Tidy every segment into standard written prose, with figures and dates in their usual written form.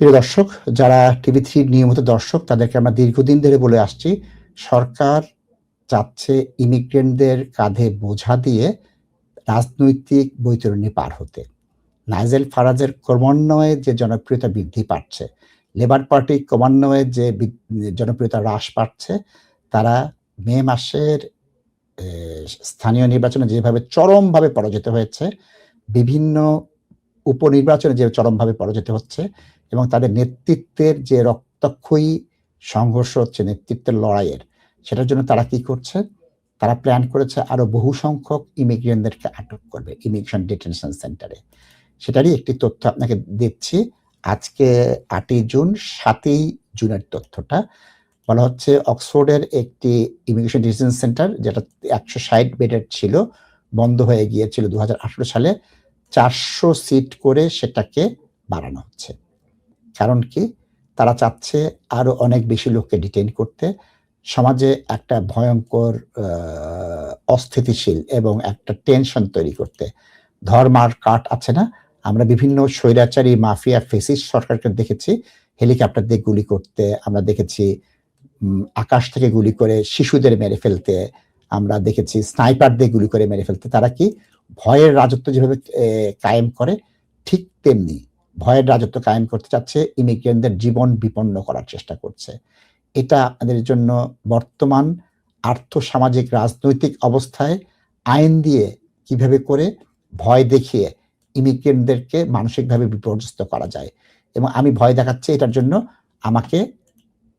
প্রিয় দর্শক, যারা টিভি3 নিয়মিত দর্শক তাদেরকে আমরা দীর্ঘদিন ধরে বলে আসছি, সরকার চাচ্ছে ইমিগ্রেন্টদের কাঁধে বোঝা দিয়ে রাজনৈতিক বৈতরণী পার হতে। নাইজেল ফারাজের ক্রমান্বয়ে যে জনপ্রিয়তা বৃদ্ধি পাচ্ছে, লেবার পার্টি ক্রমান্বয়ে যে জনপ্রিয়তা হ্রাস পাচ্ছে, তারা মে মাসের এ স্থানীয় নির্বাচনে যেভাবে চরমভাবে পরাজিত হয়েছে, বিভিন্ন উপনির্বাচনে যে চরমভাবে পরাজিত হচ্ছে এবং তাদের নেতৃত্বের যে রক্তক্ষয়ী সংঘর্ষ হচ্ছে, নেতৃত্বের লড়াইয়ের, সেটার জন্য তারা কি করছে? তারা প্ল্যান করেছে আরো বহু সংখ্যক ইমিগ্রেন্টদেরকে আটক করবে ইমিগ্রেশন ডিটেনশন সেন্টারে। সেটারই একটি তথ্য আপনাকে দিচ্ছি। আজকে ৮ই জুন, ৭ই জুনের তথ্যটা। বলা হচ্ছে অক্সফোর্ডের একটি ইমিগ্রেশন ডিটেনশন সেন্টার, যেটা ১৬০ বেডের ছিল, বন্ধ হয়ে গিয়েছিল ২০১৮ সালে। ৪০০ সিট করে সেটাকে বাড়ানো হচ্ছে। কারণ কি? তারা চাচ্ছে আরো অনেক বেশি লোককে ডিটেইন করতে, সমাজে একটা ভয়ঙ্কর অস্থিতিশীল এবং একটা টেনশন তৈরি করতে। ধর্মার কাট আছে না? আমরা বিভিন্ন স্বৈরাচারী মাফিয়া ফ্যাসিস্ট সরকারকে দেখেছি হেলিকপ্টার দিয়ে গুলি করতে, আমরা দেখেছি আকাশ থেকে গুলি করে শিশুদের মেরে ফেলতে, আমরা দেখেছি স্নাইপার দিয়ে গুলি করে মেরে ফেলতে। তারা কি ভয়ের রাজত্ব যেভাবে কায়েম করে, ঠিক তেমনি ভয়ের রাজত্ব কায়েম করতে চাচ্ছে, ইমিগ্রেন্টদের জীবন বিপন্ন করার চেষ্টা করছে। এটা আমাদের জন্য বর্তমান আর্থসামাজিক রাজনৈতিক অবস্থায় আইন দিয়ে কিভাবে করে ভয় দেখিয়ে ইমিগ্রেন্টদেরকে মানসিকভাবে বিপর্যস্ত করা যায়। এবং আমি ভয় দেখাচ্ছি, এটার জন্য আমাকে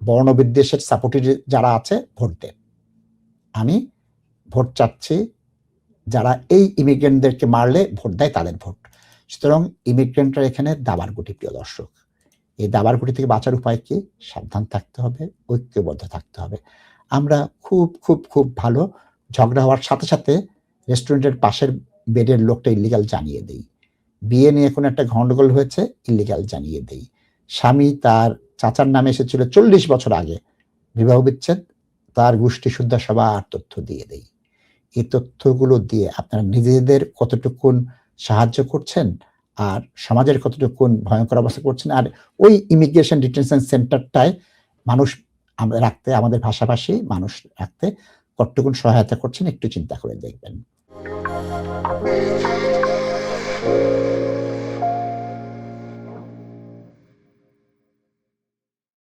বর্ণবিদ্বেষের সাপোর্টার যারা আছে ভোট দেন। আমি ভোট চাচ্ছি যারা এই ইমিগ্রেন্টদেরকে মারলে ভোট দেয় তাদের ভোট। সুতরাং ইমিগ্রেন্টরা এখানে দাবার গুটি, প্রিয় দর্শক। এই দাবার গুটি থেকে বাঁচার উপায় কি? সাবধান থাকতে হবে, ঐক্যবদ্ধ থাকতে হবে। আমরা খুব খুব খুব ভালো ঝগড়া হওয়ার সাথে সাথে রেস্টুরেন্টের পাশের বেডের লোকটা ইল্লিগাল জানিয়ে দেই। বিয়ে নিয়ে কোনো একটা গন্ডগোল হয়েছে, ইল্লিগাল জানিয়ে দেই। স্বামী তার চাচার নামে এসেছিল ৪০ বছর আগে, বিবাহ বিচ্ছেদ, তার গোষ্ঠী শুদ্ধা সবার তথ্য দিয়ে দেই। এই তথ্যগুলো দিয়ে আপনারা নিজেদের কতটুকুন সাহায্য করছেন আর সমাজের কতটুকুন ভয়ঙ্কর অবস্থা করছেন, আর ওই ইমিগ্রেশন ডিটেনশন সেন্টারটায় মানুষ রাখতে, আমাদের ভাষাভাষী মানুষ রাখতে কতটুকুন সহায়তা করছেন একটু চিন্তা করে দেখবেন।